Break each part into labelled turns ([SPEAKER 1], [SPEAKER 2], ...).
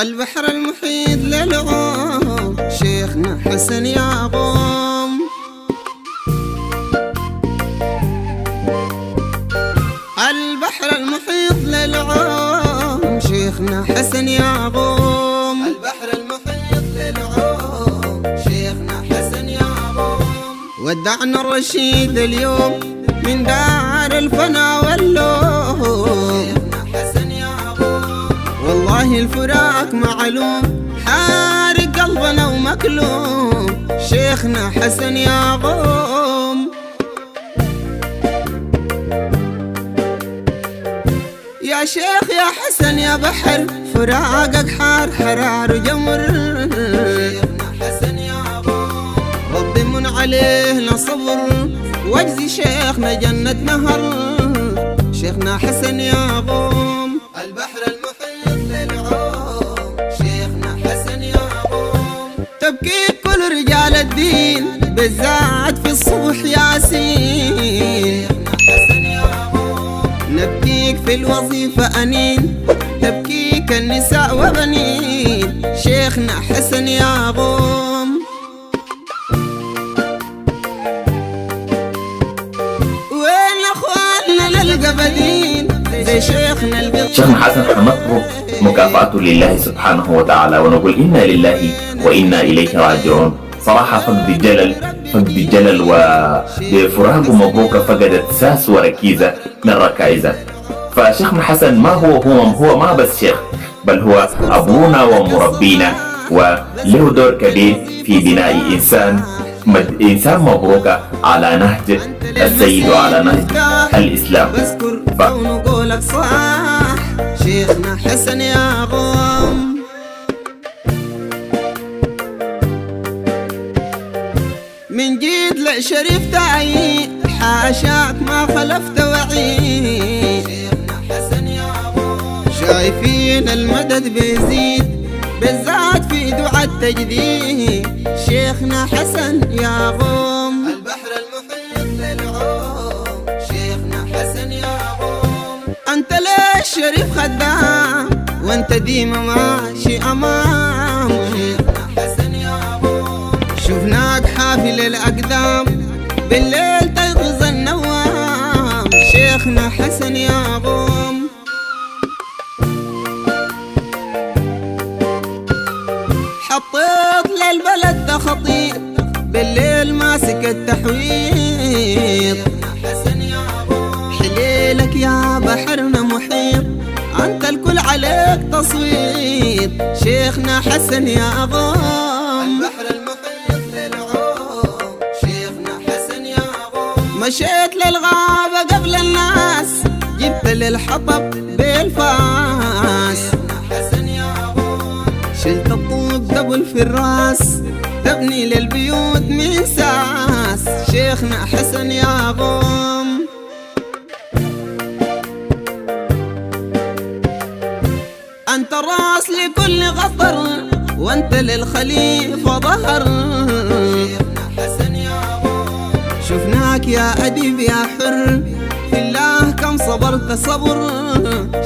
[SPEAKER 1] البحر المحيط للعوم شيخنا حسن يعقوب. البحر المحيط للعوم شيخنا حسن يعقوب. البحر المحيط للعوم شيخنا حسن يعقوب. ودعنا الرشيد اليوم من دار الفنا واللوم. والله الفراق معلوم حارق قلبنا ومكلوم شيخنا حسن يعقوب. يا شيخ يا حسن يا بحر فراقك حار حرار وجمر شيخنا حسن يعقوب. ربي من عليه صبر واجزي شيخنا جنة نهر شيخنا حسن يعقوب. البحر المحيط للعوم شيخنا حسن يعقوب. تبكي كل رجال الدين بالذات في الصبح ياسين شيخنا حسن يعقوب. نبكيك في الوظيفة أنين تبكيك النساء وبنين شيخنا حسن يعقوب. وين أخواننا نلقى بديل زي شيخنا البيض.
[SPEAKER 2] شيخنا حسن حنطلب مكافأته لله سبحانه وتعالى ونقول إنا لله وإنا إليه راجعون. صراحة فقد الجلل وبفراق مبروكة فقدت ساس وركيزة من ركائزة. فشيخنا حسن هو ما بس شيخ بل هو أبونا ومربينا وله دور كبير في بناء إنسان مبروكة على نهج السيد وعلى نهج الإسلام.
[SPEAKER 1] ونقولك صح شيخنا حسن يعقوب. من جيد لشريف تعيد حاشاك ما خلفت وعيد شيخنا حسن يعقوب. شايفين المدد بيزيد بالذات في دعاء التجديد شيخنا حسن يعقوب. البحر المحيط للعوم شيخنا حسن يعقوب. انت ليش شريف خدام وانت ديما ماشي امام شيخنا حسن يعقوب. شفناك حافل الاقدام بالليل تيقظ النوام شيخنا حسن يعقوب. حطيت للبلد ده خطيط بالليل ماسك التحويط حسن يعقوب. حليلك يا بحرنا محيط انت الكل عليك تصويت شيخنا حسن يعقوب. البحر المحيط للعوم شيخنا حسن يعقوب. مشيت للغابة قبل الناس جبت للحطب بالفاس شيخنا حسن يعقوب. شلت الطوب دبل في الراس تبني للبيوت مساس شيخنا حسن يعقوب. انت الراس لكل غفر وانت للخليفة ظهر شيخنا حسن يعقوب. شفناك يا أديب يا حر في الله كم صبرت صبر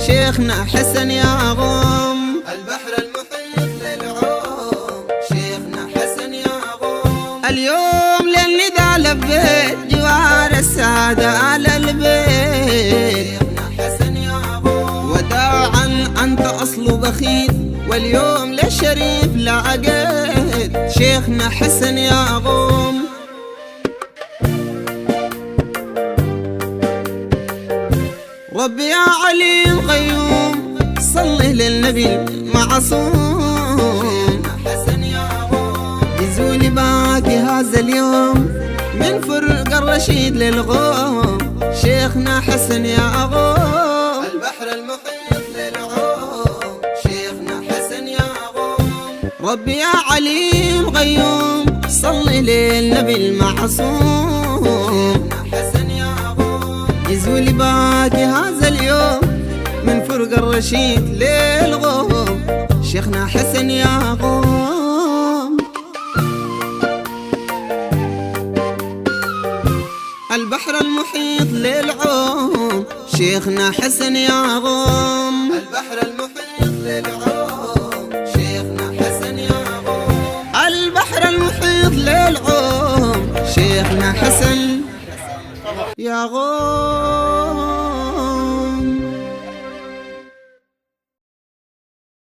[SPEAKER 1] شيخنا حسن يعقوب. البحر المحيط للعوم شيخنا حسن يعقوب. اليوم للندى لبيت جوار السادة على البيت شيخنا حسن يعقوب. وداعا أنت أصل بخيل واليوم للشريف لعقيت شيخنا حسن يعقوب. ربي يا عليم غيوم صلي للنبي المعصوم حسن يعقوب. يزولي باقي هذا اليوم من فرق الرشيد للغوم شيخنا حسن يعقوب. البحر المحيط للعوم شيخنا حسن يعقوب. ربي يا عليم غيوم صلي للنبي المعصوم حسن يعقوب. يزولي باقي هذا اليوم من فرق الرشيد للغوم شيخنا حسن يعقوب. البحر المحيط للعوم شيخنا حسن يعقوب. البحر المحيط للعوم المحيط للعوم شيخنا حسن يا غوم.